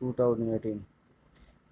2018،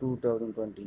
2020،